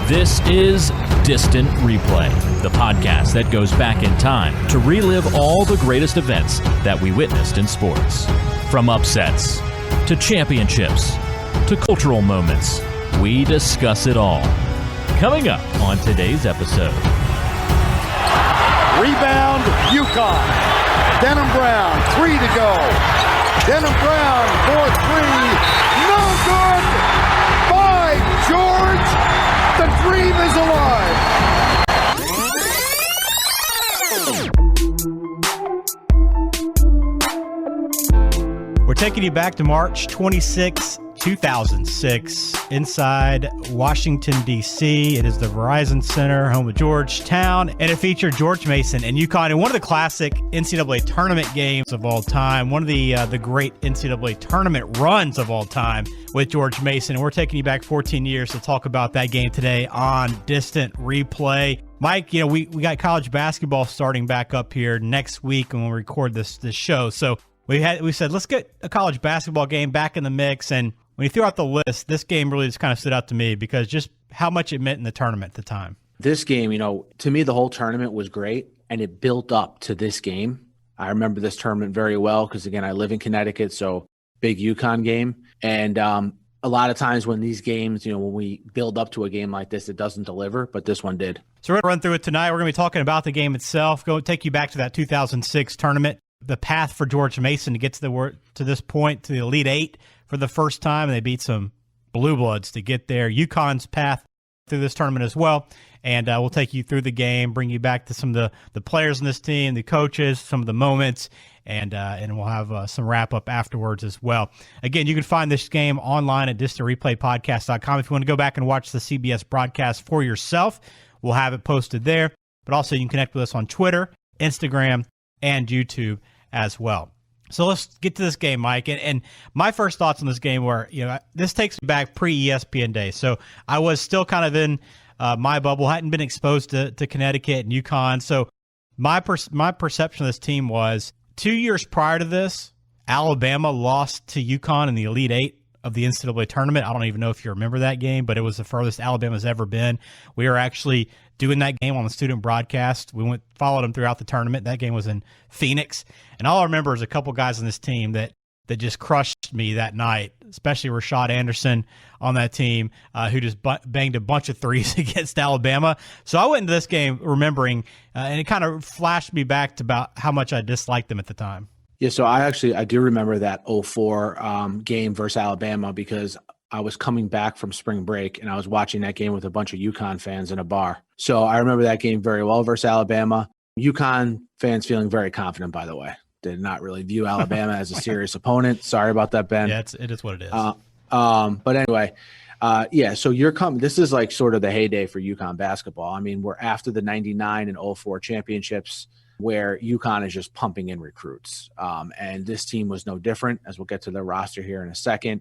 This is Distant Replay, the podcast that goes back in time to relive all the greatest events that we witnessed in sports. From upsets, to championships, to cultural moments, we discuss it all. Coming up on today's episode. Rebound, UConn. Denham Brown, 3 to go. Denham Brown for 3. No good! By George, the dream is alive. We're taking you back to March 26, 2006, inside Washington, D.C. It is the Verizon Center, home of Georgetown, and it featured George Mason and UConn in one of the classic NCAA tournament games of all time, one of the great NCAA tournament runs of all time with George Mason. And we're taking you back 14 years to talk about that game today on Distant Replay. Mike, you know, we got college basketball starting back up here next week when we record this show. So we said, let's get a college basketball game back in the mix. And when you threw out the list, this game really just kind of stood out to me because just how much it meant in the tournament at the time. This game, you know, to me, the whole tournament was great, and it built up to this game. I remember this tournament very well because, again, I live in Connecticut, so big UConn game. And a lot of times when these games, you know, when we build up to a game like this, it doesn't deliver, but this one did. So we're going to run through it tonight. We're going to be talking about the game itself, go take you back to that 2006 tournament, the path for George Mason to get to this point, to the Elite Eight for the first time, and they beat some Blue Bloods to get there. UConn's path through this tournament as well, and we'll take you through the game, bring you back to some of the players in this team, the coaches, some of the moments, and we'll have some wrap-up afterwards as well. Again, you can find this game online at distantreplaypodcast.com. If you want to go back and watch the CBS broadcast for yourself, we'll have it posted there, but also you can connect with us on Twitter, Instagram, and YouTube as well. So let's get to this game, Mike. And my first thoughts on this game were, you know, this takes me back pre-ESPN days. So I was still kind of in my bubble, hadn't been exposed to Connecticut and UConn. So my perception of this team was 2 years prior to this, Alabama lost to UConn in the Elite Eight of the NCAA tournament. I don't even know if you remember that game, but it was the furthest Alabama's ever been. We were actually doing that game on the student broadcast. We followed them throughout the tournament. That game was in Phoenix. And all I remember is a couple guys on this team that just crushed me that night, especially Rashad Anderson on that team, who just banged a bunch of threes against Alabama. So I went into this game remembering, and it kind of flashed me back to about how much I disliked them at the time. Yeah, so I do remember that 04 game versus Alabama because I was coming back from spring break and I was watching that game with a bunch of UConn fans in a bar. So I remember that game very well versus Alabama. UConn fans feeling very confident, by the way. Did not really view Alabama as a serious opponent. Sorry about that, Ben. Yeah, it is what it is. But anyway, so you're coming. This is like sort of the heyday for UConn basketball. I mean, we're after the 99 and 04 championships, where UConn is just pumping in recruits. And this team was no different, as we'll get to their roster here in a second.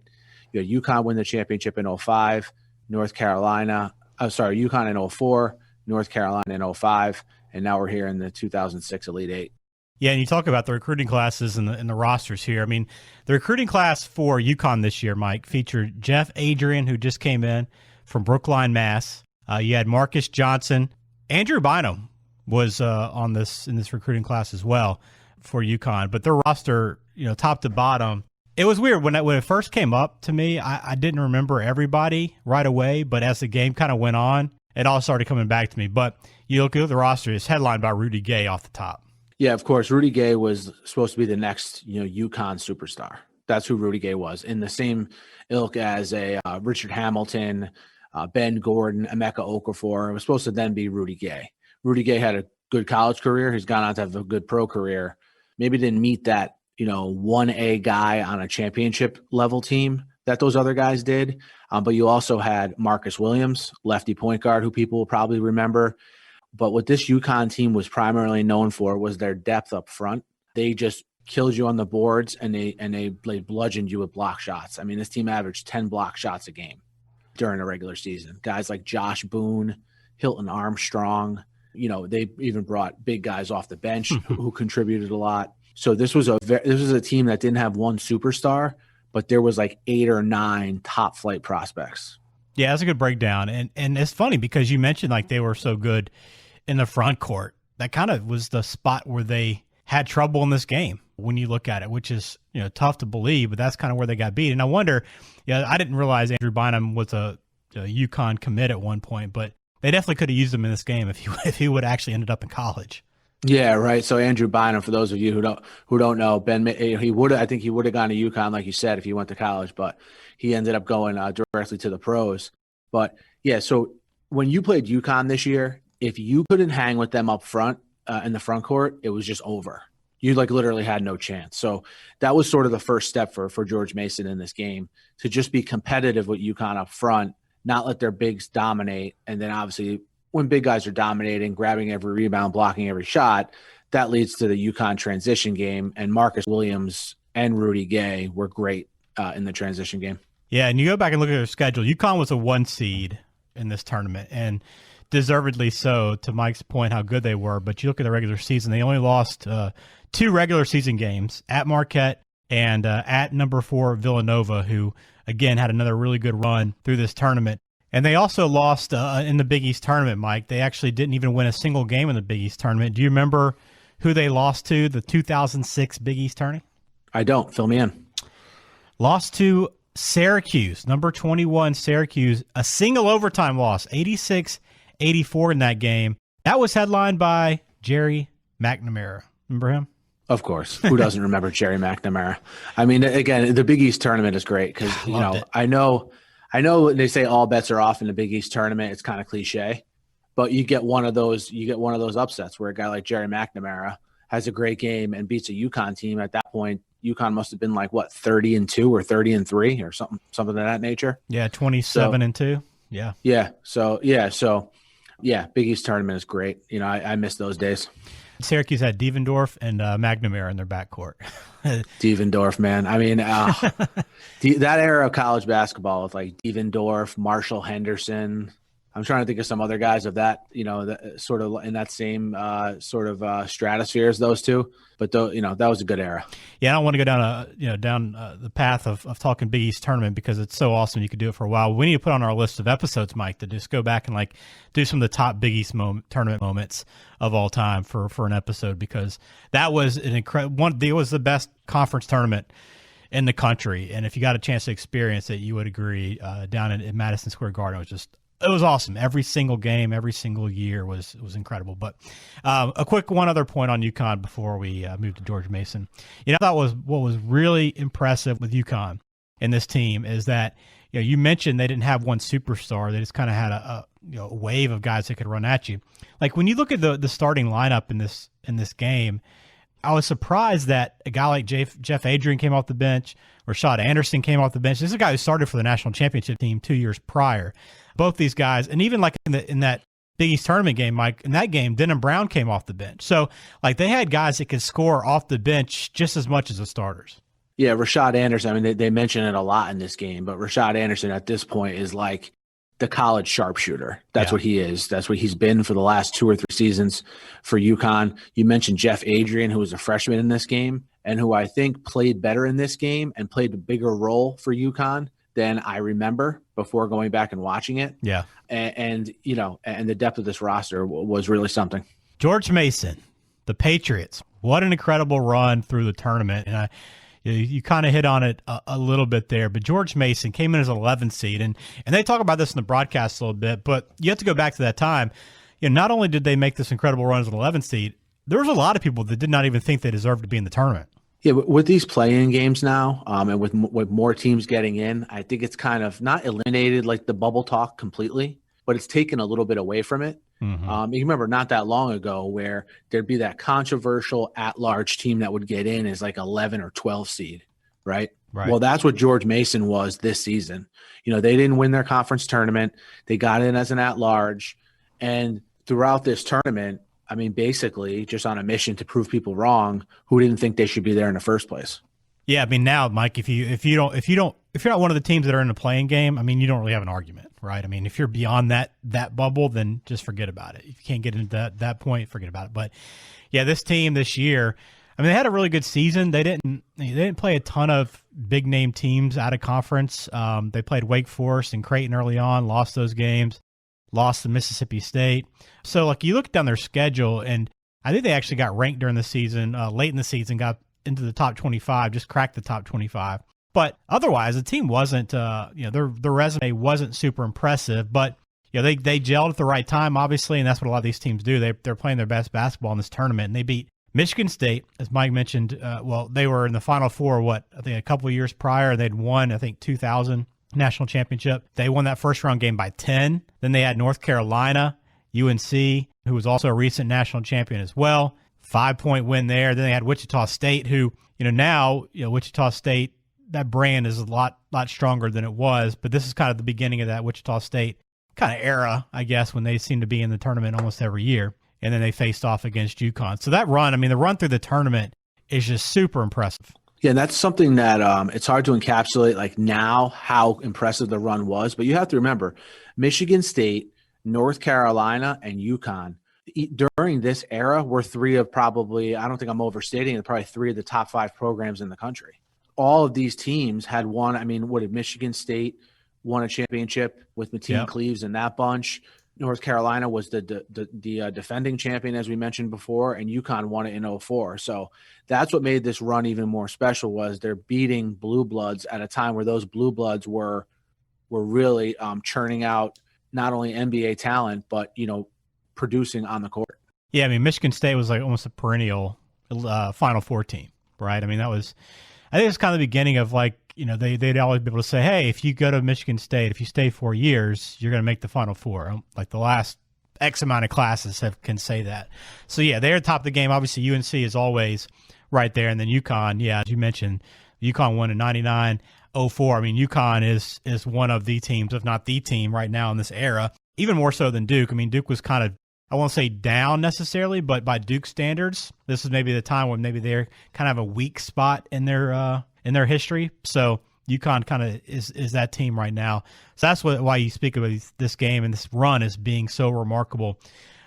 You know, UConn win the championship in 05, UConn in 04, North Carolina in 05, and now we're here in the 2006 Elite Eight. Yeah, and you talk about the recruiting classes and the rosters here. I mean, the recruiting class for UConn this year, Mike, featured Jeff Adrian, who just came in from Brookline, Mass. You had Marcus Johnson. Andrew Bynum was in this recruiting class as well for UConn. But their roster, you know, top to bottom, it was weird. When it first came up to me, I didn't remember everybody right away. But as the game kind of went on, it all started coming back to me. But you look at the roster, it's headlined by Rudy Gay off the top. Yeah, of course. Rudy Gay was supposed to be the next, you know, UConn superstar. That's who Rudy Gay was, in the same ilk as a Richard Hamilton, Ben Gordon, Emeka Okafor. It was supposed to then be Rudy Gay. Rudy Gay had a good college career. He's gone on to have a good pro career. Maybe didn't meet that, you know, 1A guy on a championship level team that those other guys did. But you also had Marcus Williams, lefty point guard, who people will probably remember. But what this UConn team was primarily known for was their depth up front. They just killed you on the boards, and they bludgeoned you with block shots. I mean, this team averaged 10 block shots a game during the regular season. Guys like Josh Boone, Hilton Armstrong, you know, they even brought big guys off the bench who contributed a lot. So this was a team that didn't have one superstar, but there was like 8 or 9 top flight prospects. Yeah, that's a good breakdown. And it's funny because you mentioned like they were so good in the front court. That kind of was the spot where they had trouble in this game when you look at it, which is, tough to believe, but that's kind of where they got beat. And I wonder, I didn't realize Andrew Bynum was a UConn commit at one point, but they definitely could have used him in this game if he would actually ended up in college. Yeah, right. So Andrew Bynum, for those of you who don't know, I think he would have gone to UConn, like you said, if he went to college, but he ended up going directly to the pros. But yeah, so when you played UConn this year, if you couldn't hang with them up front in the front court, it was just over. You literally had no chance. So that was sort of the first step for George Mason in this game, to just be competitive with UConn up front, not let their bigs dominate. And then obviously when big guys are dominating, grabbing every rebound, blocking every shot, that leads to the UConn transition game. And Marcus Williams and Rudy Gay were great in the transition game. Yeah, and you go back and look at their schedule. UConn was a 1 seed in this tournament, and deservedly so, to Mike's point, how good they were. But you look at the regular season, they only lost 2 regular season games, at Marquette and at number 4 Villanova, who, again, had another really good run through this tournament. And they also lost in the Big East tournament, Mike. They actually didn't even win a single game in the Big East tournament. Do you remember who they lost to, the 2006 Big East tourney? I don't. Fill me in. Lost to Syracuse, number 21 Syracuse, a single overtime loss, 86-84 in that game. That was headlined by Jerry McNamara. Remember him? Of course. Who doesn't remember Jerry McNamara? I mean, again, the Big East tournament is great because, I know they say all bets are off in the Big East tournament. It's kind of cliche, but you get one of those upsets where a guy like Jerry McNamara has a great game and beats a UConn team. At that point, UConn must have been 30-2 or 30-3 or something of that nature. Yeah, 27-2. Yeah. Yeah. So Big East tournament is great. I miss those days. Syracuse had Devendorf and McNamara in their backcourt. Devendorf, man. I mean, that era of college basketball with Devendorf, Marshall Henderson. I'm trying to think of some other guys of that, that sort of in that same stratosphere as those two. But that was a good era. Yeah, I don't want to go down the path of talking Big East tournament because it's so awesome. You could do it for a while. We need to put on our list of episodes, Mike, to just go back and do some of the top Big East tournament moments of all time for an episode, because that was an incredible one. It was the best conference tournament in the country, and if you got a chance to experience it, you would agree. Down in Madison Square Garden, it was awesome. Every single game, every single year was incredible. But a quick one other point on UConn before we move to George Mason. I thought what was really impressive with UConn and this team is that you mentioned they didn't have one superstar. They just kind of had a wave of guys that could run at you. Like when you look at the starting lineup in this game, I was surprised that a guy like Jeff Adrian came off the bench, Rashad Anderson came off the bench. This is a guy who started for the national championship team 2 years prior. Both these guys, and even in that Big East tournament game, Mike, in that game, Denham Brown came off the bench. So they had guys that could score off the bench just as much as the starters. Yeah, Rashad Anderson, I mean, they mention it a lot in this game, but Rashad Anderson at this point is like the college sharpshooter. That's what he is. That's what he's been for the last 2 or 3 seasons for UConn. You mentioned Jeff Adrian, who was a freshman in this game and who I think played better in this game and played a bigger role for UConn than I remember before going back and watching it. Yeah. And the depth of this roster was really something. George Mason, the Patriots, what an incredible run through the tournament. And you kind of hit on it a little bit there, but George Mason came in as an 11th seed. And they talk about this in the broadcast a little bit, but you have to go back to that time. Not only did they make this incredible run as an 11th seed, there was a lot of people that did not even think they deserved to be in the tournament. Yeah, with these play-in games now, and with more teams getting in, I think it's kind of not eliminated the bubble talk completely, but it's taken a little bit away from it. Mm-hmm. You remember not that long ago where there'd be that controversial at-large team that would get in as 11 or 12 seed, right? Well, that's what George Mason was this season. They didn't win their conference tournament. They got in as an at-large, and throughout this tournament, I mean, basically just on a mission to prove people wrong who didn't think they should be there in the first place. Yeah, I mean, now, Mike, if you're not one of the teams that are in the playing game, I mean, you don't really have an argument, right? I mean, if you're beyond that bubble, then just forget about it. If you can't get into that point, forget about it. But yeah, this team this year, I mean, they had a really good season. They didn't play a ton of big name teams out of conference. They played Wake Forest and Creighton early on, lost those games, lost to Mississippi State. So, like, you look down their schedule, and I think they actually got ranked during the season, late in the season, got into the top 25, just cracked the top 25. But otherwise, the team wasn't, their resume wasn't super impressive. But they gelled at the right time, obviously, and that's what a lot of these teams do. They're playing their best basketball in this tournament, and they beat Michigan State, as Mike mentioned. They were in the Final Four, I think a couple of years prior. They'd won, 2000 national championship. They won that first round game by 10. Then they had North Carolina, UNC, who was also a recent national champion as well. 5-point win there. Then they had Wichita State, who, Wichita State, that brand is a lot stronger than it was, but this is kind of the beginning of that Wichita State kind of era, I guess, when they seem to be in the tournament almost every year. And then they faced off against UConn. So that run, the run through the tournament is just super impressive. Yeah, and that's something that it's hard to encapsulate, like, now how impressive the run was. But you have to remember, Michigan State, North Carolina, and UConn during this era were three of probably, I don't think I'm overstating it, probably three of the top 5 programs in the country. All of these teams had won. What did Michigan State won a championship with Mateen Cleaves and that bunch? North Carolina was the defending champion, as we mentioned before, and UConn won it in 2004. So that's what made this run even more special, was they're beating blue bloods at a time where those blue bloods were really churning out not only NBA talent, but, producing on the court. Yeah, Michigan State was like almost a perennial Final Four team, right? I think it's kind of the beginning of, like, they'd always be able to say, hey, if you go to Michigan State, if you stay 4 years, you're going to make the Final Four. Like, the last X amount of classes can say that. So, yeah, they're top of the game. Obviously, UNC is always right there. And then UConn, as you mentioned, UConn won in 99-04. UConn is one of the teams, if not the team right now in this era, even more so than Duke. Duke was kind of, I won't say down necessarily, but by Duke standards, this is maybe the time when maybe they're kind of a weak spot in their history. So UConn kind of is that team right now. So that's why you speak about this game and this run as being so remarkable.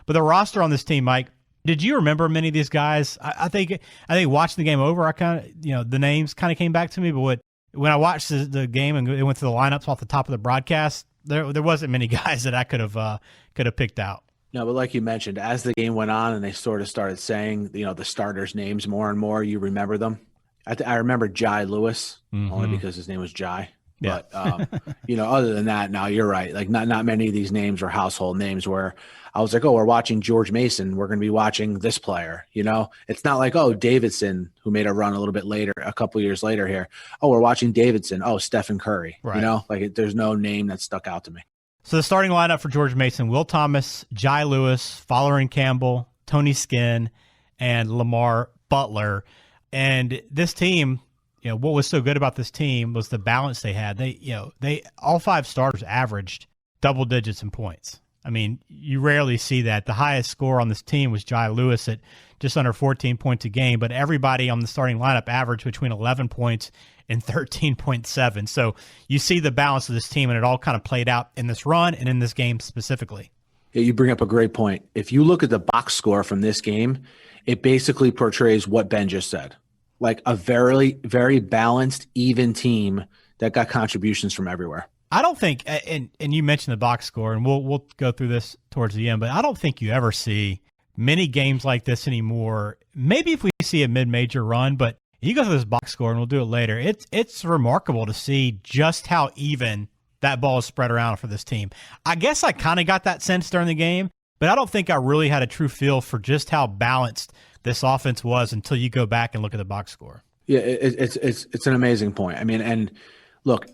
But the roster on this team, Mike, did you remember many of these guys? I think watching the game over, I kind of, the names kind of came back to me. But when I watched the game and it went to the lineups off the top of the broadcast, there wasn't many guys that I could have picked out. No, but like you mentioned, as the game went on and they sort of started saying, the starters' names more and more, you remember them. I remember Jai Lewis, only because his name was Jai. Yeah. But, other than that, now you're right. Like, not many of these names are household names where I was like, oh, we're watching George Mason. We're going to be watching this player. It's not like, oh, Davidson, who made a run a little bit later, a couple years later here. Oh, we're watching Davidson. Oh, Stephen Curry. Right. There's no name that stuck out to me. So the starting lineup for George Mason: Will Thomas, Jai Lewis, Follerin Campbell, Tony Skinn, and Lamar Butler. And this team, what was so good about this team was the balance they had. They all 5 starters averaged double digits in points. You rarely see that. The highest score on this team was Jai Lewis at just under 14 points a game, but everybody on the starting lineup averaged between 11 points and 13.7. So you see the balance of this team, and it all kind of played out in this run and in this game specifically. Yeah, you bring up a great point. If you look at the box score from this game, it basically portrays what Ben just said. Like a very, very balanced, even team that got contributions from everywhere. I don't think, and you mentioned the box score, and we'll go through this towards the end, but I don't think you ever see many games like this anymore. Maybe if we see a mid-major run, but you go through this box score, and we'll do it later. It's remarkable to see just how even that ball is spread around for this team. I guess I kind of got that sense during the game, but I don't think I really had a true feel for just how balanced this offense was until you go back and look at the box score. Yeah, it's an amazing point. And look,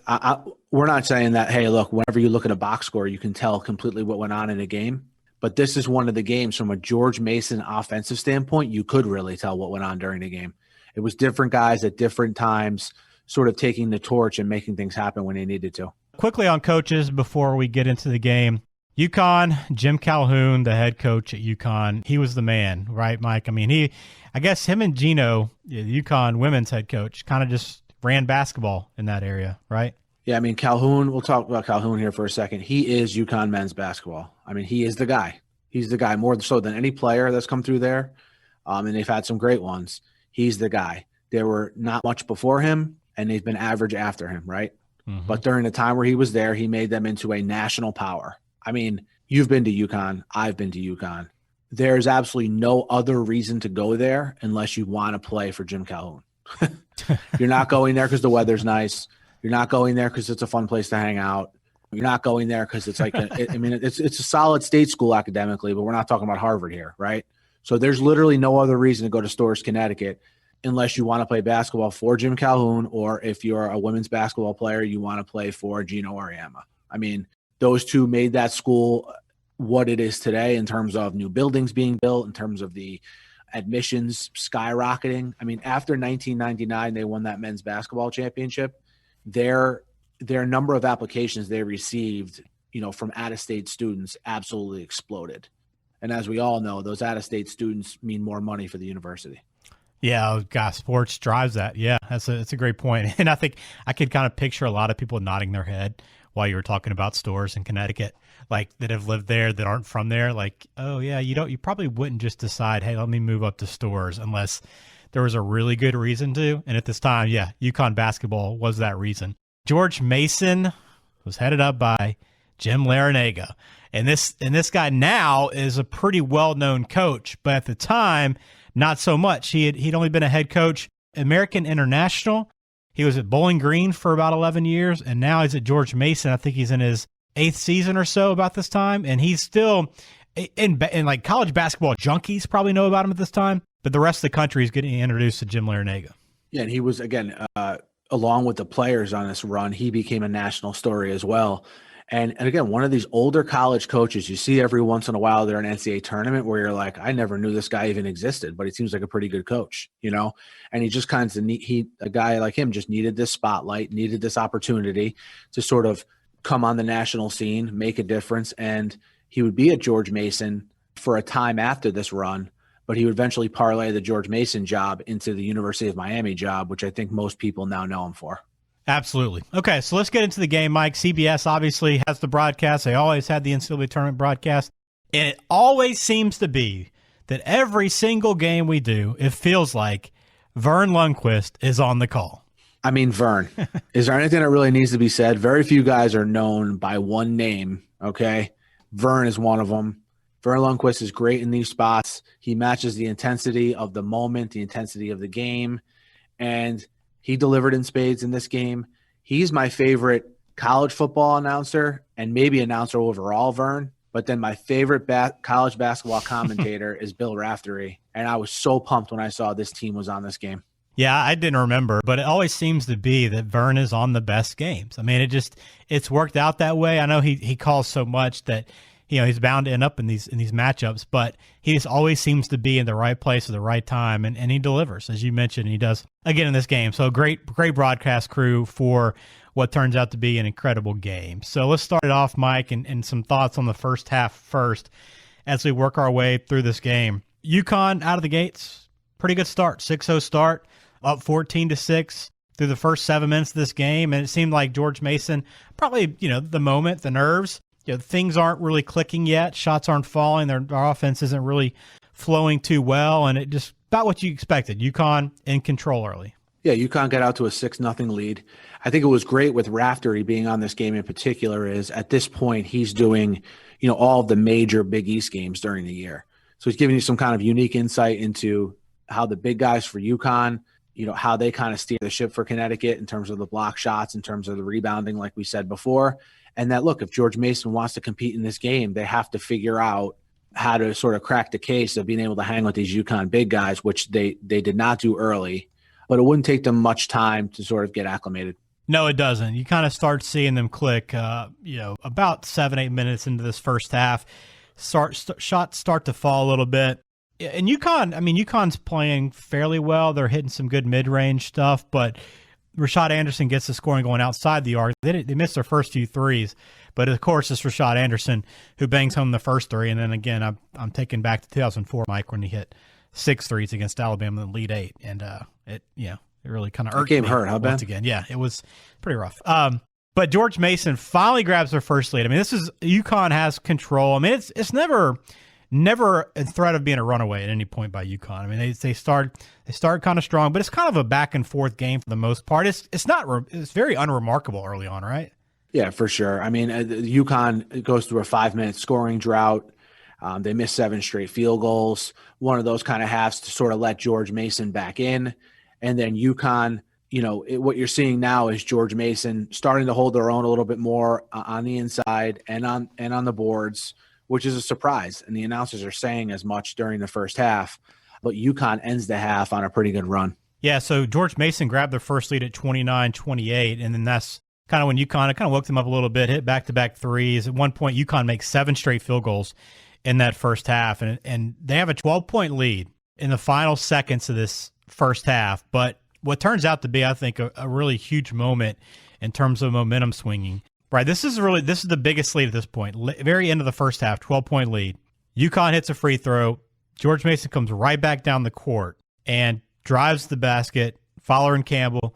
we're not saying that, hey, look, whenever you look at a box score, you can tell completely what went on in a game. But this is one of the games from a George Mason offensive standpoint, you could really tell what went on during the game. It was different guys at different times sort of taking the torch and making things happen when they needed to. Quickly on coaches before we get into the game. UConn, Jim Calhoun, the head coach at UConn, he was the man, right, Mike? I guess him and Gino, the UConn women's head coach, kind of just ran basketball in that area, right? Yeah, Calhoun, we'll talk about Calhoun here for a second. He is UConn men's basketball. He is the guy. He's the guy more so than any player that's come through there, and they've had some great ones. he's the guy. There were not much before him, and they've been average after him, right? But during the time where he was there, he made them into a national power. I mean, you've been to UConn. I've been to UConn. There's absolutely no other reason to go there unless you want to play for Jim Calhoun. You're not going there because the weather's nice. You're not going there because it's a fun place to hang out. You're not going there because it's like, it's a solid state school academically, but we're not talking about Harvard here, right? So there's literally no other reason to go to Storrs, Connecticut, unless you want to play basketball for Jim Calhoun, or if you're a women's basketball player, you want to play for Gino Auriemma. I mean, those two made that school what it is today in terms of new buildings being built, in terms of the admissions skyrocketing. I mean, after 1999, they won that men's basketball championship. Their number of applications they received, from out-of-state students absolutely exploded. And as we all know, those out-of-state students mean more money for the university. Yeah, gosh, sports drives that. Yeah, that's a great point. And I think I could kind of picture a lot of people nodding their head while you were talking about Storrs in Connecticut, like that have lived there that aren't from there. Like, oh yeah, you probably wouldn't just decide, hey, let me move up to Storrs unless there was a really good reason to. And at this time, yeah, UConn basketball was that reason. George Mason was headed up by Jim Larranaga. And this guy now is a pretty well-known coach, but at the time, not so much. He'd only been a head coach, American International. He was at Bowling Green for about 11 years, and now he's at George Mason. I think he's in his 8th season or so about this time, and he's still in like college basketball junkies probably know about him at this time, but the rest of the country is getting introduced to Jim Larranaga. Yeah, and he was, again, along with the players on this run, he became a national story as well. And again, one of these older college coaches you see every once in a while there in NCAA tournament where you're like, I never knew this guy even existed, but he seems like a pretty good coach, and he just kind of a guy like him just needed this spotlight, needed this opportunity to sort of come on the national scene, make a difference. And he would be at George Mason for a time after this run, but he would eventually parlay the George Mason job into the University of Miami job, which I think most people now know him for. Absolutely. Okay, so let's get into the game, Mike. CBS obviously has the broadcast. They always had the NCAA Tournament broadcast. And it always seems to be that every single game we do, it feels like Vern Lundquist is on the call. I mean, Vern, is there anything that really needs to be said? Very few guys are known by one name, okay? Vern is one of them. Vern Lundquist is great in these spots. He matches the intensity of the moment, the intensity of the game, and he delivered in spades in this game. He's my favorite college football announcer and maybe announcer overall, Vern. But then my favorite college basketball commentator is Bill Raftery. And I was so pumped when I saw this team was on this game. Yeah, I didn't remember, but it always seems to be that Vern is on the best games. I mean, it's worked out that way. I know he calls so much that he's bound to end up in these matchups, but he just always seems to be in the right place at the right time, and he delivers, as you mentioned, he does again in this game. So great broadcast crew for what turns out to be an incredible game. So let's start it off, Mike, and some thoughts on the first half first as we work our way through this game. UConn out of the gates, pretty good start, 6-0 start, up 14-6 through the first 7 minutes of this game, and it seemed like George Mason, probably, the moment, the nerves, things aren't really clicking yet. Shots aren't falling. Their offense isn't really flowing too well, and it just about what you expected. UConn in control early. Yeah, UConn got out to a 6-0 lead. I think it was great with Raftery being on this game in particular is at this point he's doing, all of the major Big East games during the year. So he's giving you some kind of unique insight into how the big guys for UConn, how they kind of steer the ship for Connecticut in terms of the block shots, in terms of the rebounding, like we said before. And that, look, if George Mason wants to compete in this game, they have to figure out how to sort of crack the case of being able to hang with these UConn big guys, which they did not do early. But it wouldn't take them much time to sort of get acclimated. No, it doesn't. You kind of start seeing them click, about 7-8 minutes into this first half. Shots start to fall a little bit. And UConn's playing fairly well. They're hitting some good mid-range stuff, but Rashad Anderson gets the scoring going outside the arc. They missed their first few threes, but of course it's Rashad Anderson who bangs home the first three. And then again, I'm taken back to 2004, Mike, when he hit 6 threes against Alabama in the lead 8, and it really kind of irked me once again. Yeah, it was pretty rough. But George Mason finally grabs their first lead. I mean, this is UConn has control. I mean, it's never never a threat of being a runaway at any point by UConn. I mean, they start kind of strong, but it's kind of a back and forth game for the most part. It's very unremarkable early on, right? Yeah, for sure. I mean, UConn goes through a 5-minute scoring drought. They missed 7 straight field goals. One of those kind of halves to sort of let George Mason back in. And then UConn, what you're seeing now is George Mason starting to hold their own a little bit more on the inside and on the boards, which is a surprise. And the announcers are saying as much during the first half. But UConn ends the half on a pretty good run. Yeah, so George Mason grabbed their first lead at 29-28, and then that's kind of when UConn, it kind of woke them up a little bit, hit back-to-back threes. At one point, UConn makes 7 straight field goals in that first half, and they have a 12-point lead in the final seconds of this first half. But what turns out to be, I think, a really huge moment in terms of momentum swinging. Right, this is the biggest lead at this point. Very end of the first half, 12-point lead. UConn hits a free throw. George Mason comes right back down the court and drives the basket. Fowler and Campbell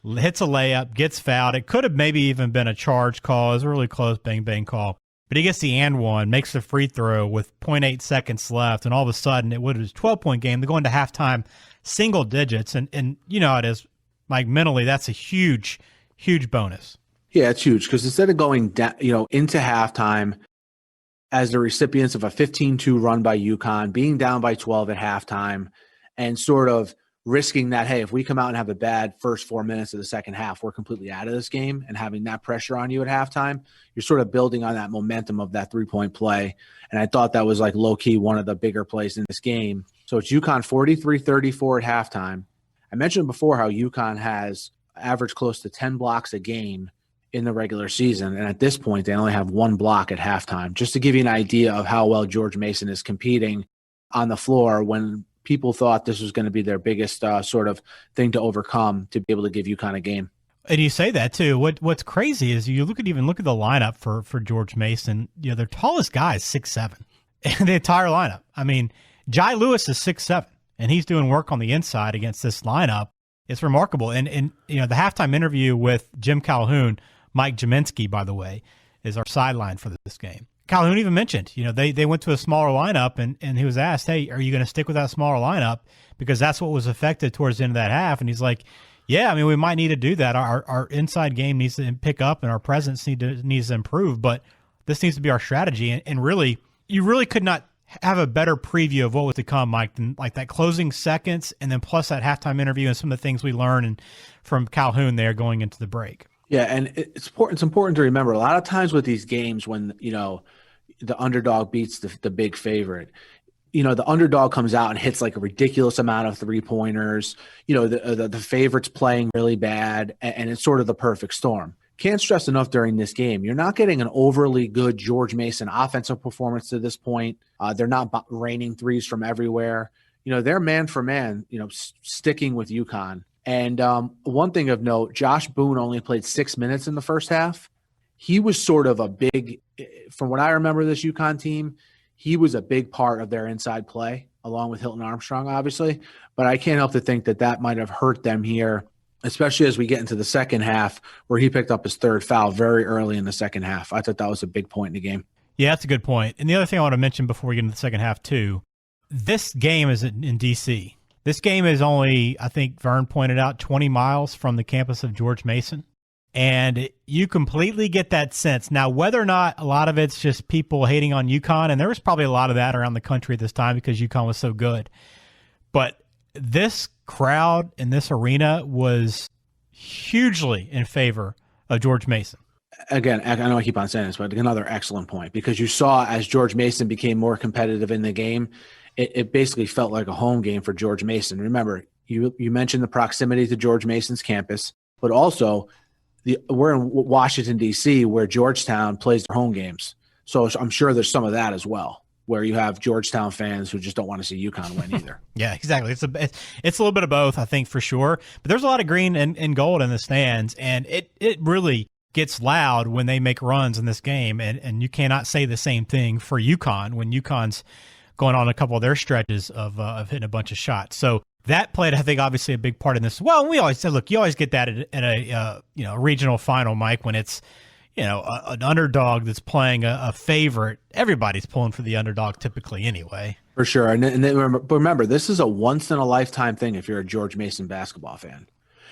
hits a layup, gets fouled. It could have maybe even been a charge call. It was a really close bang-bang call. But he gets the and one, makes the free throw with 0.8 seconds left, and all of a sudden it was a 12-point game. They go into halftime single digits, and you know how it is, Mike, mentally that's a huge, huge bonus. Yeah, it's huge because instead of going down, into halftime as the recipients of a 15-2 run by UConn, being down by 12 at halftime, and sort of risking that, hey, if we come out and have a bad first 4 minutes of the second half, we're completely out of this game, and having that pressure on you at halftime, you're sort of building on that momentum of that three-point play. And I thought that was like low-key one of the bigger plays in this game. So it's UConn 43-34 at halftime. I mentioned before how UConn has averaged close to 10 blocks a game in the regular season, and at this point, they only have 1 block at halftime, just to give you an idea of how well George Mason is competing on the floor when people thought this was going to be their biggest sort of thing to overcome to be able to give UConn a game. And you say that too. What's crazy is you look at the lineup for George Mason. Their tallest guy is 6'7", and the entire lineup. I mean, Jai Lewis is 6'7", and he's doing work on the inside against this lineup. It's remarkable. And the halftime interview with Jim Calhoun, Mike Jaminski, by the way, is our sideline for this game. Calhoun even mentioned, they went to a smaller lineup, and he was asked, hey, are you going to stick with that smaller lineup? Because that's what was affected towards the end of that half. And he's like, yeah, I mean, we might need to do that. Our inside game needs to pick up, and our presence needs to improve. But this needs to be our strategy. And really, you really could not have a better preview of what was to come, Mike, than like that closing seconds, and then plus that halftime interview and some of the things we learned from Calhoun there going into the break. Yeah, and it's important to remember a lot of times with these games when, the underdog beats the big favorite, the underdog comes out and hits like a ridiculous amount of three-pointers, the favorite's playing really bad, and it's sort of the perfect storm. Can't stress enough during this game, you're not getting an overly good George Mason offensive performance to this point. They're not raining threes from everywhere. They're man for man, sticking with UConn. And one thing of note, Josh Boone only played 6 minutes in the first half. He was sort of a big, from what I remember this UConn team, he was a big part of their inside play, along with Hilton Armstrong, obviously. But I can't help to think that might have hurt them here, especially as we get into the second half, where he picked up his 3rd foul very early in the second half. I thought that was a big point in the game. Yeah, that's a good point. And the other thing I want to mention before we get into the second half, too, this game is in D.C., This game is only, I think Vern pointed out, 20 miles from the campus of George Mason. And you completely get that sense. Now, whether or not a lot of it's just people hating on UConn, and there was probably a lot of that around the country at this time because UConn was so good. But this crowd in this arena was hugely in favor of George Mason. Again, I know I keep on saying this, but another excellent point, because you saw as George Mason became more competitive in the game, it basically felt like a home game for George Mason. Remember, you mentioned the proximity to George Mason's campus, but also we're in Washington, D.C., where Georgetown plays their home games. So I'm sure there's some of that as well, where you have Georgetown fans who just don't want to see UConn win either. Yeah, exactly. It's a little bit of both, I think, for sure. But there's a lot of green and gold in the stands, and it really gets loud when they make runs in this game, and you cannot say the same thing for UConn when UConn's going on a couple of their stretches of hitting a bunch of shots. So that played, I think, obviously a big part in this. Well, we always said, look, you always get that at a regional final, Mike, when it's an underdog that's playing a favorite. Everybody's pulling for the underdog typically anyway. For sure. And then remember, this is a once-in-a-lifetime thing if you're a George Mason basketball fan.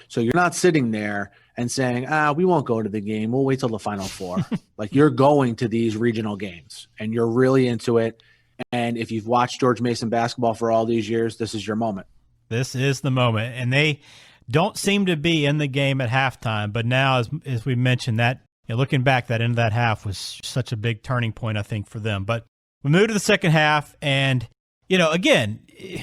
So you're not sitting there and saying, we won't go to the game. We'll wait till the Final Four. Like, you're going to these regional games, and you're really into it. And if you've watched George Mason basketball for all these years, this is your moment. This is the moment. And they don't seem to be in the game at halftime. But now, as we mentioned, that looking back, that end of that half was such a big turning point, I think, for them. But we moved to the second half, and, again,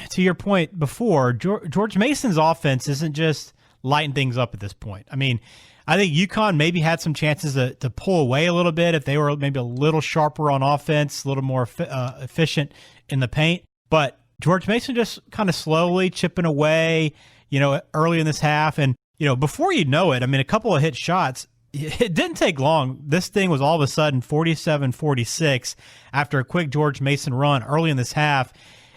to your point before, George Mason's offense isn't just lighten things up at this point. I mean, I think UConn maybe had some chances to pull away a little bit if they were maybe a little sharper on offense, a little more efficient in the paint. But George Mason just kind of slowly chipping away, early in this half. And, before you know it, I mean, a couple of hit shots, it didn't take long. This thing was all of a sudden 47-46 after a quick George Mason run early in this half.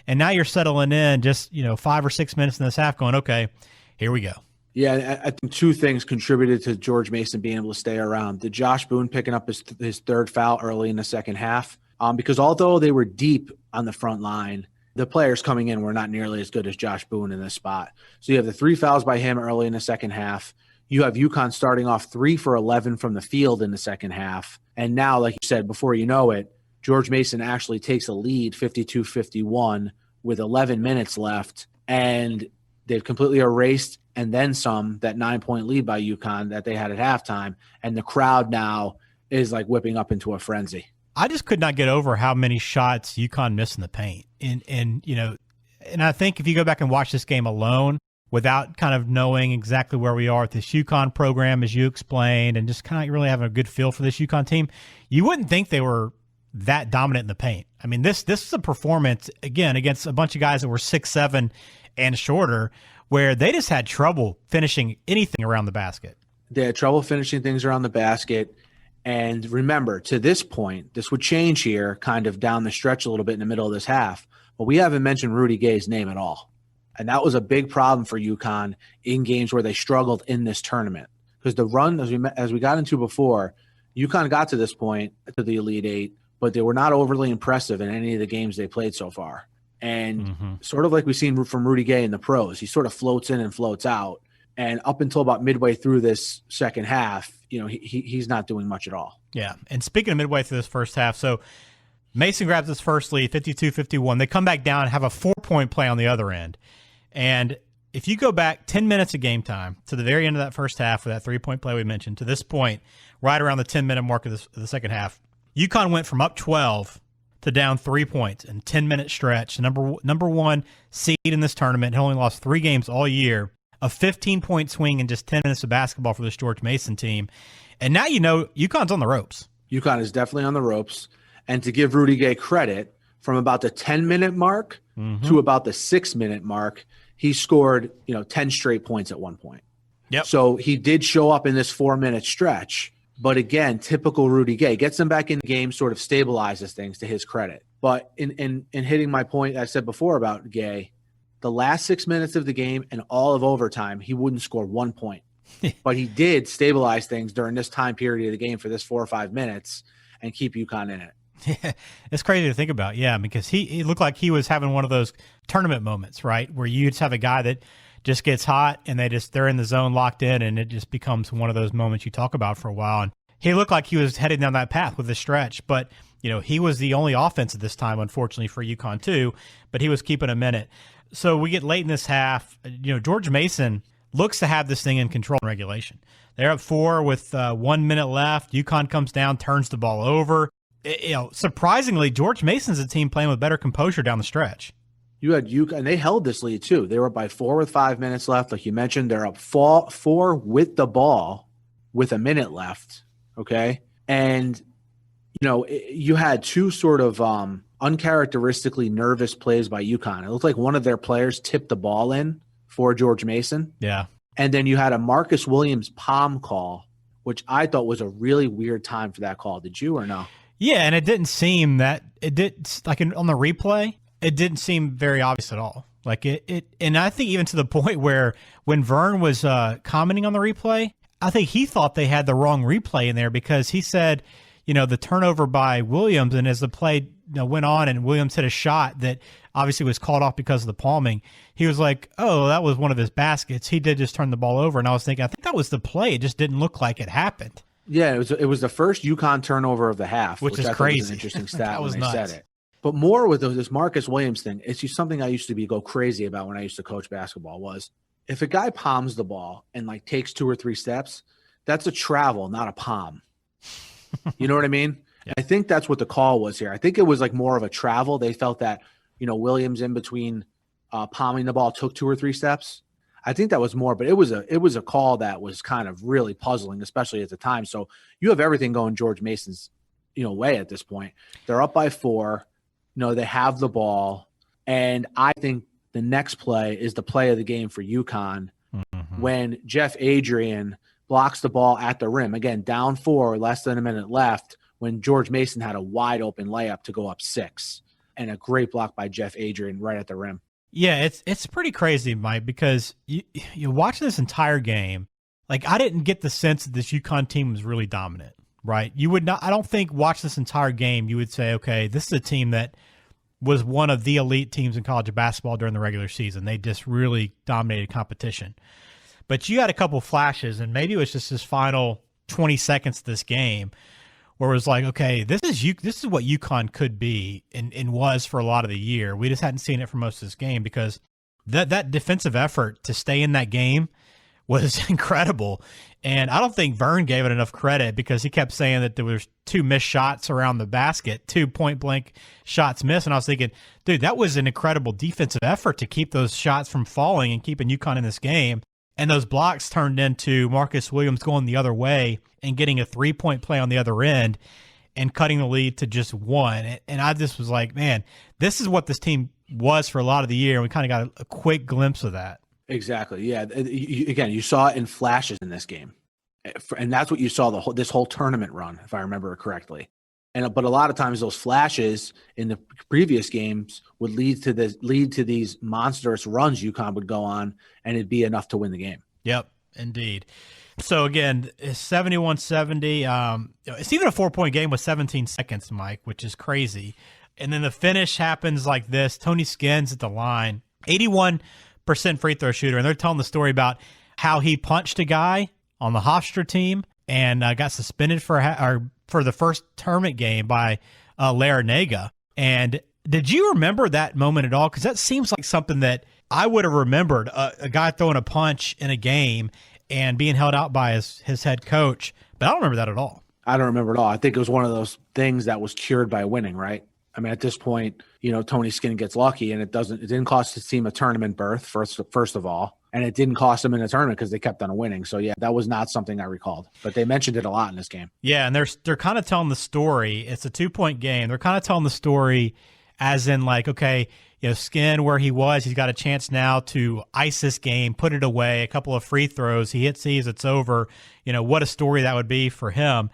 And now you're settling in just, 5 or 6 minutes in this half going, okay, here we go. Yeah, I think two things contributed to George Mason being able to stay around. The Josh Boone picking up his third foul early in the second half, because although they were deep on the front line, the players coming in were not nearly as good as Josh Boone in this spot. So you have the 3 fouls by him early in the second half. You have UConn starting off 3 for 11 from the field in the second half. And now, like you said, before you know it, George Mason actually takes a lead 52-51 with 11 minutes left. And they've completely erased and then some that 9-point lead by UConn that they had at halftime. And the crowd now is like whipping up into a frenzy. I just could not get over how many shots UConn missed in the paint. And I think if you go back and watch this game alone, without kind of knowing exactly where we are with this UConn program, as you explained, and just kind of really having a good feel for this UConn team, you wouldn't think they were that dominant in the paint. I mean, this is a performance, again, against a bunch of guys that were 6'7" and shorter, where they just had trouble finishing anything around the basket. They had trouble finishing things around the basket. And remember, to this point, this would change here kind of down the stretch a little bit in the middle of this half, but we haven't mentioned Rudy Gay's name at all. And that was a big problem for UConn in games where they struggled in this tournament. Because the run, as we got into before, UConn got to this point, to the Elite Eight, but they were not overly impressive in any of the games they played so far. And sort of like we've seen from Rudy Gay in the pros, he sort of floats in and floats out. And up until about midway through this second half, he's not doing much at all. Yeah, and speaking of midway through this first half, so Mason grabs his first lead, 52-51. They come back down and have a 4-point play on the other end. And if you go back 10 minutes of game time to the very end of that first half with that 3-point play we mentioned, to this point, right around the 10-minute mark of the second half, UConn went from up 12 to down 3 points in a 10-minute stretch. Number one seed in this tournament, had only lost 3 games all year, a 15-point swing in just 10 minutes of basketball for this George Mason team. And now UConn's on the ropes. UConn is definitely on the ropes. And to give Rudy Gay credit, from about the 10-minute mark to about the 6-minute mark, he scored, 10 straight points at one point. Yep. So he did show up in this 4-minute stretch. But again, typical Rudy Gay, gets him back in the game, sort of stabilizes things to his credit. But in hitting my point I said before about Gay, the last 6 minutes of the game and all of overtime, he wouldn't score 1 point. But he did stabilize things during this time period of the game for this 4 or 5 minutes and keep UConn in it. Yeah, it's crazy to think about, because he looked like he was having one of those tournament moments, right, where you just have a guy that just gets hot and they're in the zone locked in, and it just becomes one of those moments you talk about for a while. And he looked like he was headed down that path with the stretch, but he was the only offense at this time, unfortunately for UConn too, but he was keeping a minute. So we get late in this half. George Mason looks to have this thing in control in regulation. They're up 4 with 1 minute left. UConn comes down, turns the ball over. Surprisingly, George Mason's a team playing with better composure down the stretch. You had UConn, and they held this lead too. They were up by 4 with 5 minutes left. Like you mentioned, they're up 4 with the ball with a minute left. Okay. And, you had 2 sort of uncharacteristically nervous plays by UConn. It looked like one of their players tipped the ball in for George Mason. Yeah. And then you had a Marcus Williams palm call, which I thought was a really weird time for that call. Did you or no? Yeah, and it didn't seem that it did on the replay. It didn't seem very obvious at all. Like it, and I think even to the point where when Vern was commenting on the replay, I think he thought they had the wrong replay in there because he said, the turnover by Williams, and as the play went on and Williams hit a shot that obviously was called off because of the palming, he was like, oh, that was one of his baskets. He did just turn the ball over. And I was thinking, I think that was the play. It just didn't look like it happened. Yeah, it was the first UConn turnover of the half, which is I crazy. Was an interesting stat when they nuts. said it. But more with this Marcus Williams thing, it's just something I used to go crazy about when I used to coach basketball was if a guy palms the ball and takes 2 or 3 steps, that's a travel, not a palm. You know what I mean? Yeah. I think that's what the call was here. I think it was more of a travel. They felt that, Williams in between palming the ball took 2 or 3 steps. I think that was more, but it was a call that was kind of really puzzling, especially at the time. So you have everything going George Mason's, way at this point. They're up by 4. They have the ball. And I think the next play is the play of the game for UConn when Jeff Adrian blocks the ball at the rim. Again, down 4, less than a minute left, when George Mason had a wide open layup to go up 6. And a great block by Jeff Adrian right at the rim. Yeah, it's pretty crazy, Mike, because you watch this entire game. I didn't get the sense that this UConn team was really dominant, right? You would not. I don't think watch this entire game you would say, okay, this is a team that was one of the elite teams in college basketball during the regular season. They just really dominated competition. But you had a couple flashes, and maybe it was just this final 20 seconds of this game where it was like, okay, this is what UConn could be and was for a lot of the year. We just hadn't seen it for most of this game because that defensive effort to stay in that game was incredible. And I don't think Vern gave it enough credit because he kept saying that there was 2 missed shots around the basket, 2 point-blank shots missed. And I was thinking, dude, that was an incredible defensive effort to keep those shots from falling and keeping UConn in this game. And those blocks turned into Marcus Williams going the other way and getting a 3-point play on the other end and cutting the lead to just 1. And I just was like, man, this is what this team was for a lot of the year. And we kind of got a quick glimpse of that. Exactly. Yeah. Again, you saw it in flashes in this game, and that's what you saw this whole tournament run, if I remember correctly. But a lot of times those flashes in the previous games would lead to these monstrous runs UConn would go on, and it'd be enough to win the game. Yep, indeed. So again, 71-70. It's even a 4-point game with 17 seconds, Mike, which is crazy. And then the finish happens like this: Tony Skins at the line, 81% free throw shooter, and they're telling the story about how he punched a guy on the Hofstra team and got suspended for the first tournament game by Larranaga. And did you remember that moment at all? Because that seems like something that I would have remembered, a guy throwing a punch in a game and being held out by his head coach. But I don't remember that at all. I don't remember at all. I think it was one of those things that was cured by winning, right? I mean, at this point, Tony Skinn gets lucky, and it didn't cost his team a tournament berth, first of all, and it didn't cost them in a tournament because they kept on winning. So yeah, that was not something I recalled, but they mentioned it a lot in this game. Yeah, and they're kind of telling the story. It's a 2-point game. They're kind of telling the story as in okay, Skinn where he was, he's got a chance now to ice this game, put it away, a couple of free throws. He sees it's over. What a story that would be for him.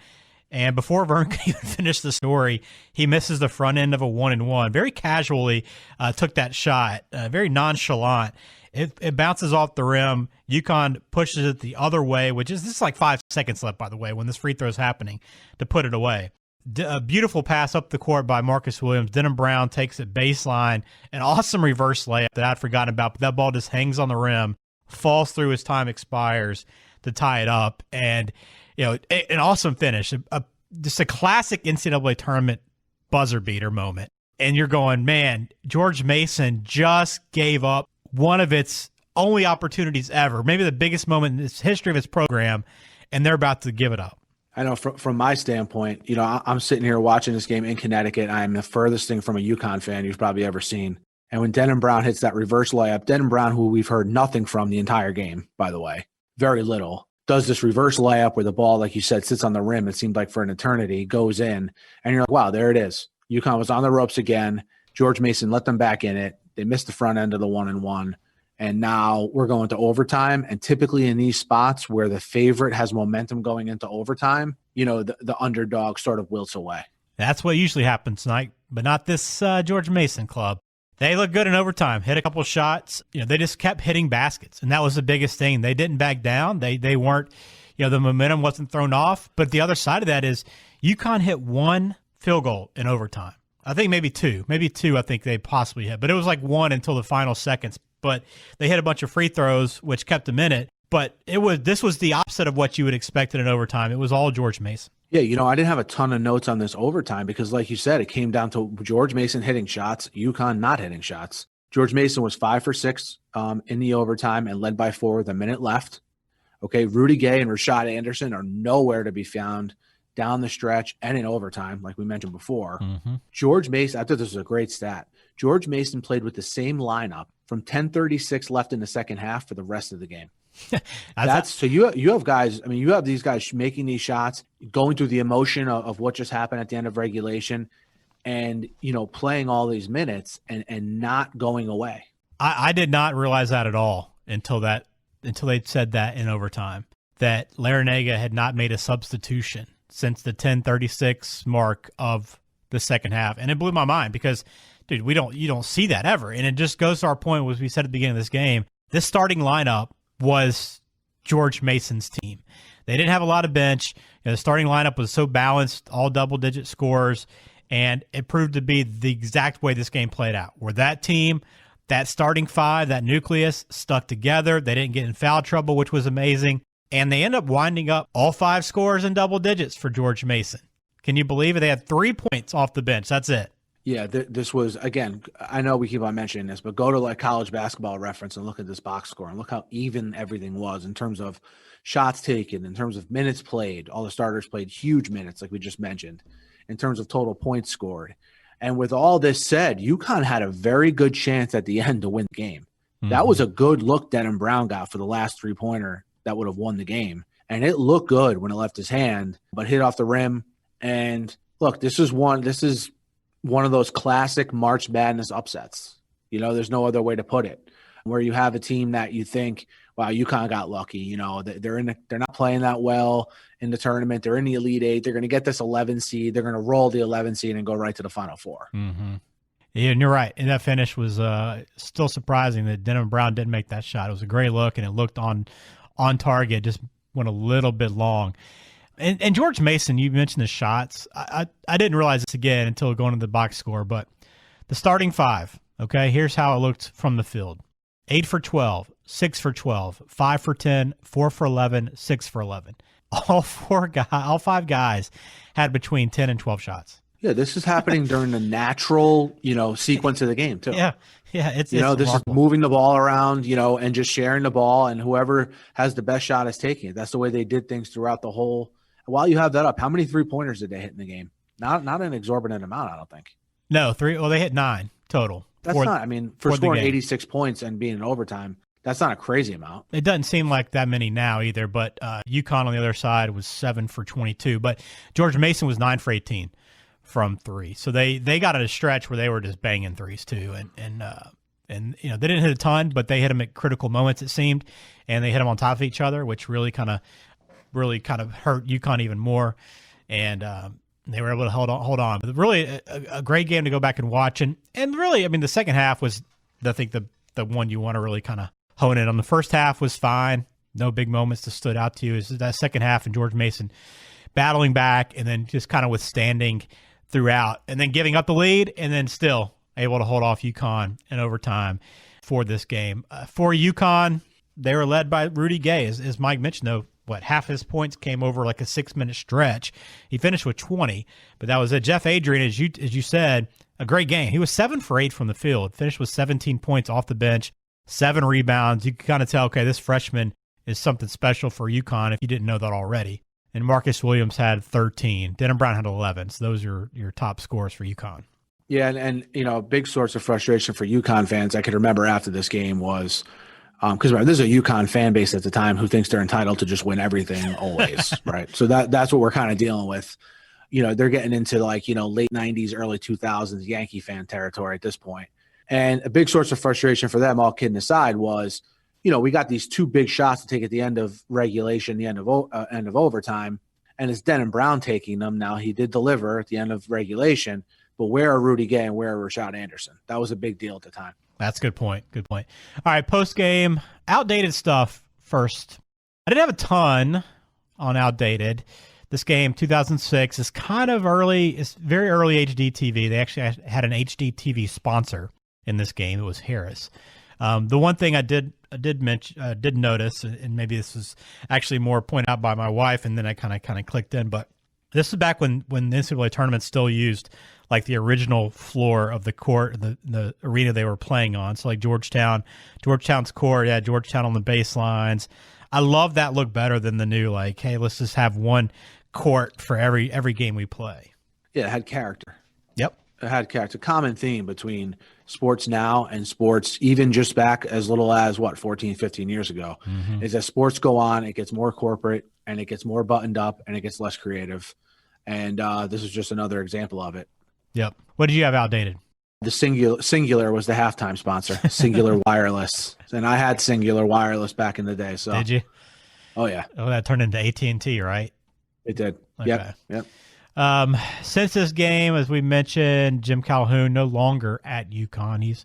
And before Vern can even finish the story, he misses the front end of a 1-and-1. Very casually took that shot, very nonchalant. It bounces off the rim. UConn pushes it the other way, this is like 5 seconds left, by the way, when this free throw is happening, to put it away. A beautiful pass up the court by Marcus Williams. Denham Brown takes it baseline. An awesome reverse layup that I'd forgotten about, but that ball just hangs on the rim, falls through as time expires to tie it up. And an awesome finish, just a classic NCAA tournament buzzer beater moment. And you're going, man, George Mason just gave up one of its only opportunities ever, maybe the biggest moment in the history of its program, and they're about to give it up. I know from my standpoint, I'm sitting here watching this game in Connecticut. I'm the furthest thing from a UConn fan you've probably ever seen. And when Denham Brown hits that reverse layup, Denham Brown, who we've heard nothing from the entire game, by the way, very little, does this reverse layup where the ball, like you said, sits on the rim. It seemed like for an eternity, goes in. And you're like, wow, there it is. UConn was on the ropes again. George Mason let them back in it. They missed the front end of the 1-and-1. And now we're going to overtime. And typically in these spots where the favorite has momentum going into overtime, the underdog sort of wilts away. That's what usually happens tonight, but not this George Mason club. They look good in overtime, hit a couple of shots. They just kept hitting baskets, and that was the biggest thing. They didn't back down. They weren't, the momentum wasn't thrown off. But the other side of that is UConn hit one field goal in overtime. I think maybe two. I think they possibly hit. But it was like one until the final seconds. But they hit a bunch of free throws, which kept them in it. But this was the opposite of what you would expect in an overtime. It was all George Mason. Yeah, I didn't have a ton of notes on this overtime because, like you said, it came down to George Mason hitting shots, UConn not hitting shots. George Mason was 5 for 6 in the overtime and led by 4 with a minute left. Okay, Rudy Gay and Rashad Anderson are nowhere to be found down the stretch and in overtime, like we mentioned before. Mm-hmm. George Mason, I thought this was a great stat. George Mason played with the same lineup from 10:36 left in the second half for the rest of the game. So you have guys. I mean, you have these guys making these shots, going through the emotion of what just happened at the end of regulation, and playing all these minutes and not going away. I did not realize that at all until they said that in overtime, that Larranaga had not made a substitution since the 10:36 mark of the second half, and it blew my mind because, dude, you don't see that ever, and it just goes to our point, as we said at the beginning of this game. This starting lineup was George Mason's team. They didn't have a lot of bench. The starting lineup was so balanced, all double-digit scores, and it proved to be the exact way this game played out, where that team, that starting five, that nucleus stuck together. They didn't get in foul trouble, which was amazing, and they end up winding up all 5 scores in double digits for George Mason. Can you believe it? They had 3 points off the bench. That's it. Yeah, this was, again, I know we keep on mentioning this, but go to like College Basketball Reference and look at this box score and look how even everything was in terms of shots taken, in terms of minutes played. All the starters played huge minutes, like we just mentioned, in terms of total points scored. And with all this said, UConn had a very good chance at the end to win the game. Mm-hmm. That was a good look Denham Brown got for the last 3-pointer that would have won the game. And it looked good when it left his hand, but hit off the rim. And look, this is one of those classic March Madness upsets. There's no other way to put it, where you have a team that you think, wow, UConn got lucky. They're not playing that well in the tournament. They're in the Elite Eight. They're going to get this 11 seed. They're going to roll the 11 seed and go right to the Final Four. Mm-hmm. Yeah, and you're right. And that finish was still surprising that Denham Brown didn't make that shot. It was a great look, and it looked on target. Just went a little bit long. And George Mason, you mentioned the shots. I didn't realize this again until going to the box score, but the starting 5, okay, here's how it looked from the field. 8 for 12, 6 for 12, 5 for 10, 4 for 11, 6 for 11. All 5 guys had between 10 and 12 shots. Yeah, this is happening during the natural, sequence of the game too. Yeah, it's this remarkable. Is moving the ball around, and just sharing the ball, and whoever has the best shot is taking it. That's the way they did things throughout the whole. While you have that up, how many 3-pointers did they hit in the game? Not an exorbitant amount, I don't think. No, 3. Well, they hit 9 total. That's not. I mean, for scoring 86 points and being in overtime, that's not a crazy amount. It doesn't seem like that many now either. But UConn on the other side was 7 for 22. But George Mason was 9 for 18 from 3. So they got at a stretch where they were just banging threes too, and they didn't hit a ton, but they hit them at critical moments, it seemed, and they hit them on top of each other, which really kind of hurt UConn even more, and they were able to hold on. But really, a great game to go back and watch, and really, I mean, the second half was, I think, the one you want to really kind of hone in on. The first half was fine, no big moments that stood out to you. It's that second half and George Mason battling back, and then just kind of withstanding throughout, and then giving up the lead, and then still able to hold off UConn in overtime for this game. For UConn, they were led by Rudy Gay, as Mike mentioned, though. Half his points came over like a 6-minute stretch. He finished with 20, but that was it. Jeff Adrian, as you said, a great game. He was 7 for 8 from the field, finished with 17 points off the bench, 7 rebounds. You can kind of tell, okay, this freshman is something special for UConn if you didn't know that already. And Marcus Williams had 13. Denham Brown had 11. So those are your top scores for UConn. Yeah, and a big source of frustration for UConn fans I could remember after this game was because this is a UConn fan base at the time who thinks they're entitled to just win everything always, right? So that's what we're kind of dealing with. They're getting into late 90s, early 2000s Yankee fan territory at this point. And a big source of frustration for them, all kidding aside, was, we got these 2 big shots to take at the end of regulation, the end of overtime, and it's Denham Brown taking them. Now, he did deliver at the end of regulation, but where are Rudy Gay and where are Rashad Anderson? That was a big deal at the time. That's a good point. Good point. All right, post-game, outdated stuff first. I didn't have a ton on Outdated. This game, 2006, is kind of early. It's very early HD TV. They actually had an HD TV sponsor in this game. It was Harris. The one thing I did notice, and maybe this was actually more pointed out by my wife, and then I kind of clicked in, but this is back when the NCAA tournament still used like the original floor of the court, the arena they were playing on. So like Georgetown's court, yeah, Georgetown on the baselines. I love that look better than the new, like, hey, let's just have one court for every game we play. Yeah, it had character. Yep. It had character. Common theme between sports now and sports even just back as little as, 14, 15 years ago, is as sports go on, it gets more corporate and it gets more buttoned up and it gets less creative. And this is just another example of it. Yep. What did you have Outdated? The Singular was the halftime sponsor, Singular Wireless. And I had Singular Wireless back in the day. So did you? Oh, yeah. Oh, that turned into AT&T, right? It did. Okay. Yep. Since this game, as we mentioned, Jim Calhoun no longer at UConn. He's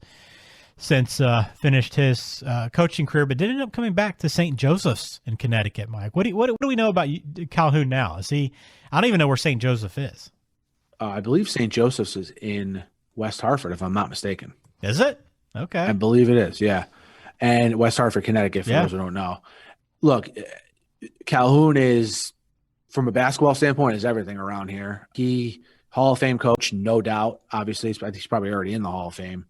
since finished his coaching career, but did end up coming back to St. Joseph's in Connecticut, Mike. What do we know about Calhoun now? Is he? I don't even know where St. Joseph is. I believe St. Joseph's is in West Hartford, if I'm not mistaken. Is it? Okay. I believe it is, yeah. And West Hartford, Connecticut, for those who don't know. Look, Calhoun is, from a basketball standpoint, is everything around here. He, Hall of Fame coach, no doubt. Obviously, I think he's probably already in the Hall of Fame.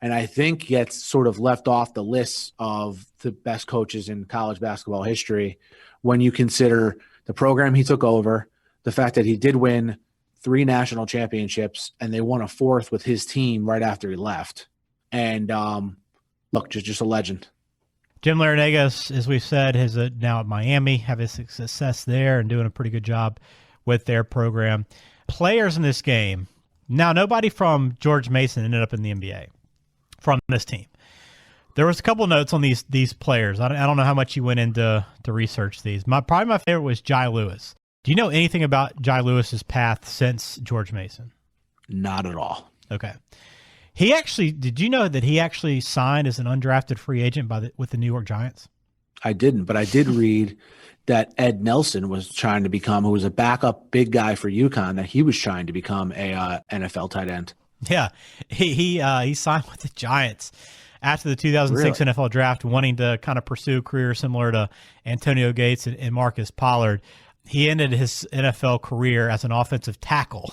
And I think gets sort of left off the list of the best coaches in college basketball history when you consider the program he took over, the fact that he did win 3 national championships, and they won a 4th with his team right after he left. And look, just a legend. Jim Larranaga, as we said, is now at Miami, having success there and doing a pretty good job with their program. Players in this game. Now, nobody from George Mason ended up in the NBA from this team. There was a couple notes on these players. I don't know how much you went into to research these. Probably my favorite was Jai Lewis. Do you know anything about Jai Lewis's path since George Mason? Not at all. Okay. Did you know that he actually signed as an undrafted free agent with the New York Giants? I didn't, but I did read that Ed Nelson was trying to become, who was a backup big guy for UConn, that he was trying to become a NFL tight end. Yeah, he signed with the Giants after the 2006 Really? NFL draft, wanting to kind of pursue a career similar to Antonio Gates and Marcus Pollard. He ended his NFL career as an offensive tackle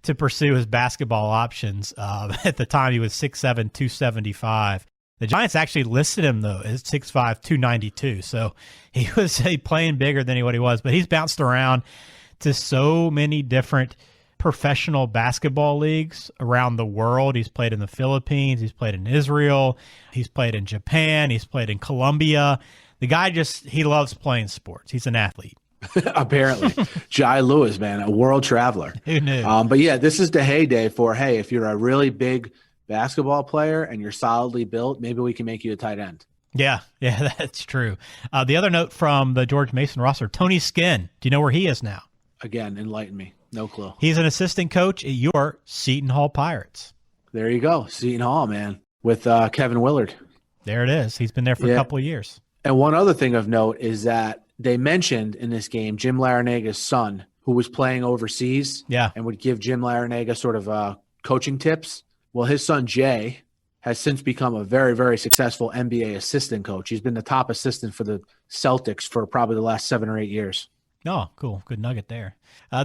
to pursue his basketball options. At the time, he was 6'7", 275. The Giants actually listed him, though, as 6'5", 292. So he was playing bigger than what he was. But he's bounced around to so many different professional basketball leagues around the world. He's played in the Philippines. He's played in Israel. He's played in Japan. He's played in Colombia. The guy he loves playing sports. He's an athlete. Apparently. Jai Lewis, man, a world traveler. Who knew? But yeah, this is the heyday for, hey, if you're a really big basketball player and you're solidly built, maybe we can make you a tight end. Yeah, that's true. The other note from the George Mason roster, Tony Skinn. Do you know where he is now? Again, enlighten me. No clue. He's an assistant coach at your Seton Hall Pirates. There you go. Seton Hall, man, with Kevin Willard. There it is. He's been there for a couple of years. And one other thing of note is that they mentioned in this game Jim Larranaga's son, who was playing overseas and would give Jim Larranaga sort of coaching tips. Well, his son, Jay, has since become a very, very successful NBA assistant coach. He's been the top assistant for the Celtics for probably the last 7 or 8 years. Oh, cool. Good nugget there.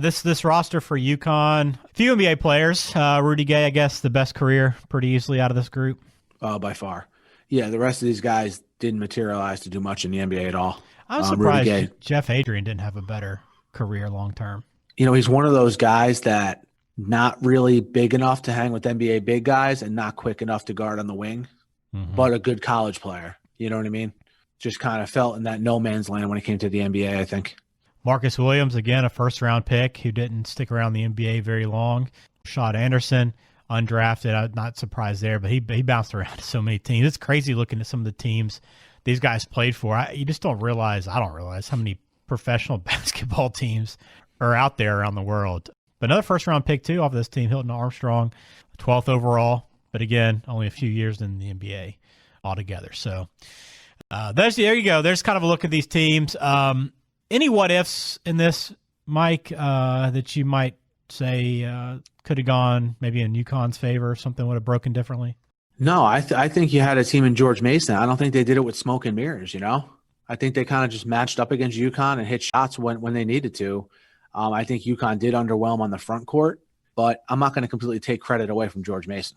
This roster for UConn, a few NBA players. Rudy Gay, I guess, the best career pretty easily out of this group. By far. Yeah, the rest of these guys didn't materialize to do much in the NBA at all. I'm surprised Jeff Adrian didn't have a better career long term. You know, he's one of those guys that not really big enough to hang with NBA big guys and not quick enough to guard on the wing, but a good college player. You know what I mean? Just kind of felt in that no man's land when it came to the NBA, I think. Marcus Williams, again, a first-round pick who didn't stick around the NBA very long. Shad Anderson, undrafted. I'm not surprised there, but he bounced around to so many teams. It's crazy looking at some of the teams these guys played for. You just don't realize, I don't realize how many professional basketball teams are out there around the world. But another first-round pick, too, off of this team, Hilton Armstrong, 12th overall. But again, only a few years in the NBA altogether. So there you go. There's kind of a look at these teams. Any what ifs in this, Mike, that you might say could have gone maybe in UConn's favor or something would have broken differently? No, I think you had a team in George Mason. I don't think they did it with smoke and mirrors, I think they kind of just matched up against UConn and hit shots when they needed to. I think UConn did underwhelm on the front court, but I'm not going to completely take credit away from George Mason.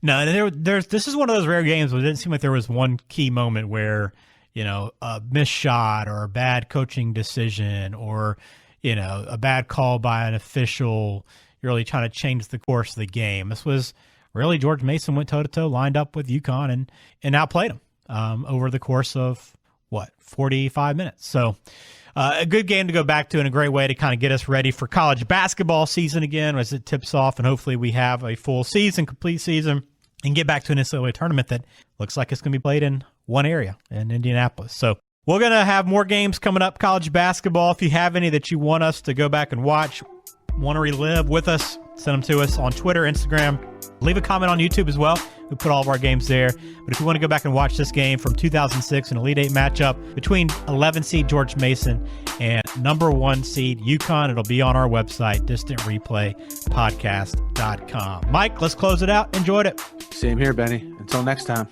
No, this is one of those rare games where it didn't seem like there was one key moment where, a missed shot or a bad coaching decision or, a bad call by an official really trying to change the course of the game. This was really George Mason went toe-to-toe, lined up with UConn and outplayed them over the course of, 45 minutes. So a good game to go back to and a great way to kind of get us ready for college basketball season again as it tips off, and hopefully we have a full season, complete season, and get back to an NCAA tournament that looks like it's going to be played in one area in Indianapolis. So we're going to have more games coming up, college basketball. If you have any that you want us to go back and watch, want to relive with us, send them to us on Twitter, Instagram. Leave a comment on YouTube as well. We put all of our games there. But if you want to go back and watch this game from 2006, an Elite Eight matchup between 11 seed George Mason and number 1 seed UConn, it'll be on our website, distantreplaypodcast.com. Mike, let's close it out. Enjoyed it. Same here, Benny. Until next time.